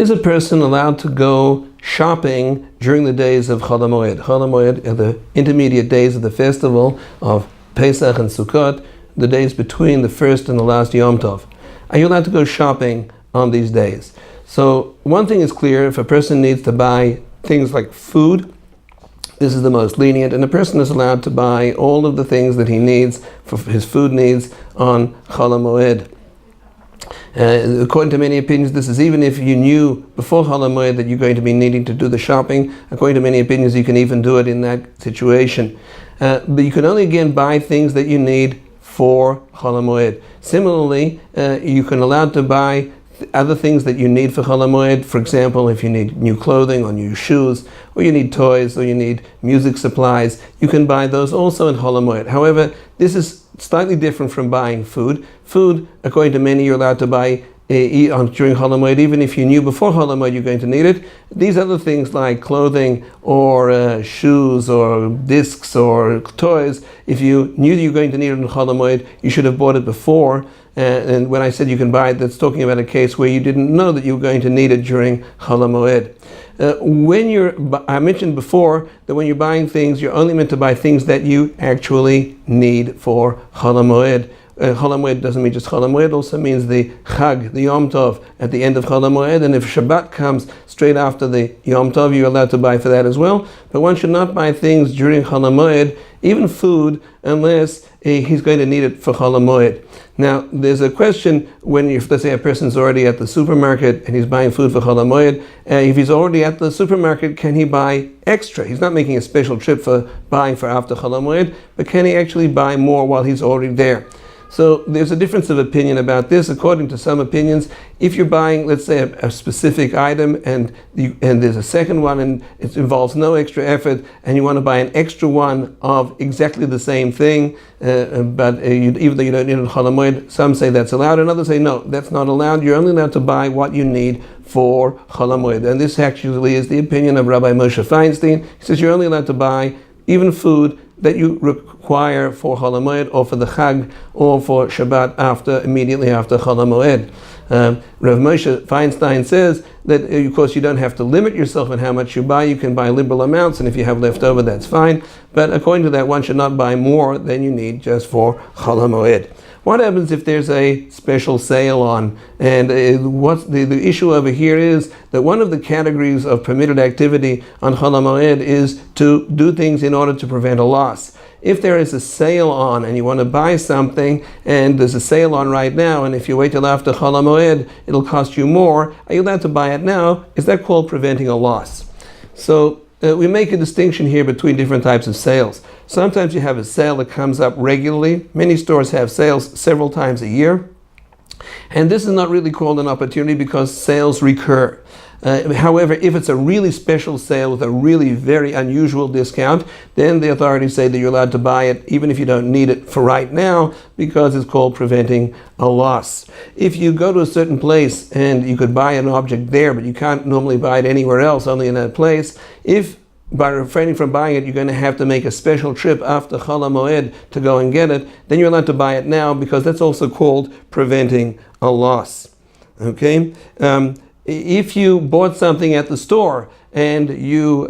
Is a person allowed to go shopping during the days of Chol Hamoed? Chol Hamoed are the intermediate days of the festival of Pesach and Sukkot, the days between the first and the last Yom Tov. Are you allowed to go shopping on these days? So one thing is clear: if a person needs to buy things like food, this is the most lenient, and a person is allowed to buy all of the things that he needs for his food needs on Chol Hamoed. According to many opinions, this is even if you knew before Chol Hamoed that you're going to be needing to do the shopping. According to many opinions, you can even do it in that situation. But you can only again buy things that you need for Chol Hamoed. Similarly, you can allow to buy other things that you need for Chol Hamoed. For example, if you need new clothing or new shoes, or you need toys, or you need music supplies, you can buy those also in Chol Hamoed. However, this is slightly different from buying food. Food, according to many, you're allowed to buy during Chol Hamoed, even if you knew before Chol Hamoed you're going to need it. These other things like clothing or shoes or discs or toys, if you knew that you were going to need it in Chol Hamoed, you should have bought it before. And when I said you can buy it, that's talking about a case where you didn't know that you were going to need it during Chol Hamoed. I mentioned before that when you're buying things, you're only meant to buy things that you actually need for Chol Hamoed. Chol Hamoed doesn't mean just Chol Hamoed, also means the Chag, the Yom Tov, at the end of Chol Hamoed. And if Shabbat comes straight after the Yom Tov, you're allowed to buy for that as well. But one should not buy things during Chol Hamoed, even food, unless he's going to need it for Chol Hamoed. Now, there's a question when, if let's say a person's already at the supermarket and he's buying food for Chol Hamoed, if he's already at the supermarket, can he buy extra? He's not making a special trip for buying for after Chol Hamoed, but can he actually buy more while he's already there? So there's a difference of opinion about this. According to some opinions, if you're buying, let's say, a specific item and there's a second one and it involves no extra effort, and you want to buy an extra one of exactly the same thing, even though you don't need it in Chol Hamoed, some say that's allowed, and others say no, that's not allowed. You're only allowed to buy what you need for Chol Hamoed. And this actually is the opinion of Rabbi Moshe Feinstein. He says you're only allowed to buy even food that you require for Chol Hamoed or for the Chag or for Shabbat immediately after Chol Hamoed. Rav Moshe Feinstein says that, of course, you don't have to limit yourself in how much you buy. You can buy liberal amounts, and if you have left over, that's fine. But according to that, one should not buy more than you need just for Chol Hamoed. What happens if there's a special sale on? And what's the issue over here is that one of the categories of permitted activity on Chol Hamoed is to do things in order to prevent a loss. If there is a sale on and you want to buy something and there's a sale on right now, and if you wait till after Chol Hamoed, it'll cost you more, are you allowed to buy it now? Is that called preventing a loss? So we make a distinction here between different types of sales. Sometimes you have a sale that comes up regularly. Many stores have sales several times a year. And this is not really called an opportunity because sales recur. However, if it's a really special sale with a really very unusual discount, then the authorities say that you're allowed to buy it even if you don't need it for right now, because it's called preventing a loss. If you go to a certain place and you could buy an object there, but you can't normally buy it anywhere else, only in that place, if by refraining from buying it, you're going to have to make a special trip after Chol Hamoed to go and get it, then you're allowed to buy it now, because that's also called preventing a loss. Okay? If you bought something at the store and you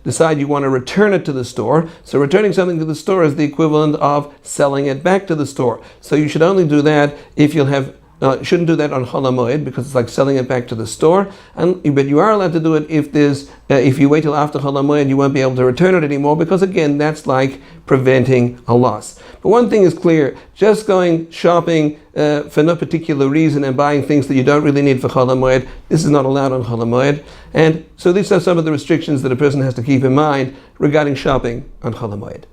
decide you want to return it to the store, so returning something to the store is the equivalent of selling it back to the store. So you should only do that if you'll have shouldn't do that on Chol Hamoed, because it's like selling it back to the store. But you are allowed to do it if you wait till after Chol Hamoed, you won't be able to return it anymore, because again, that's like preventing a loss. But one thing is clear: just going shopping for no particular reason and buying things that you don't really need for Chol Hamoed, this is not allowed on Chol Hamoed. And so these are some of the restrictions that a person has to keep in mind regarding shopping on Chol Hamoed.